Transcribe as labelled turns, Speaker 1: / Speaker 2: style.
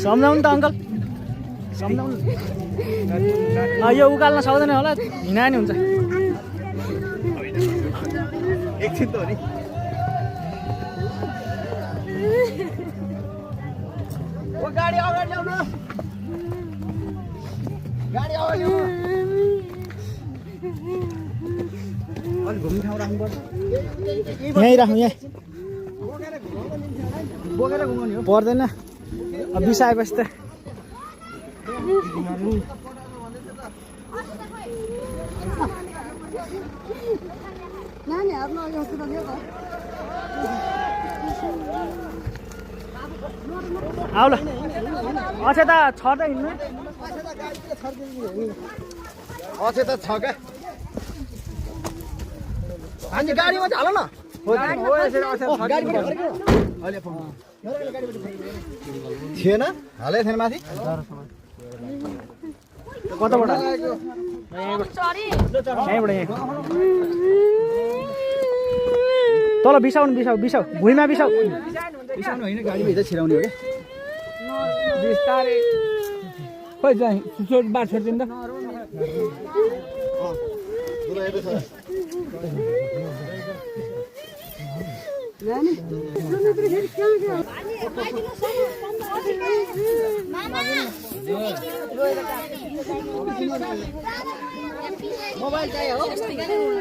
Speaker 1: सम्झाउनु त अङ्कल सम्झाउनु यो उकाल्न सक्दैन होला हिँडा नि हुन्छ
Speaker 2: एकछिन त हो नि ओ गाडी अगाडि ल्याउनु गाडी अगाडि ल्याउनु अलि घुम्ने ठाउँ राख्नुपर्छ
Speaker 1: यहीँ राख्नु यहीँ
Speaker 2: बोकेर घुमाउने हो
Speaker 1: पर्दैन अब बिसाएपछि त आउ ल अझै त छ त हिँड्नु
Speaker 2: अझै त छ क्या हामी गाडीमा चाहिँ हाल न थिएन हालै थिएन माथि
Speaker 1: कताबाट यहीँबाट यहीँ तल बिसाउनु बिसाउ भुइँमा बिसाउ
Speaker 2: बिसाउनु होइन गाडीभित्र छिराउने हो क्या
Speaker 1: बिस्तारै खोइ चाहिँ बार छोडिदिनु त
Speaker 2: मोबाइल चाहियो हो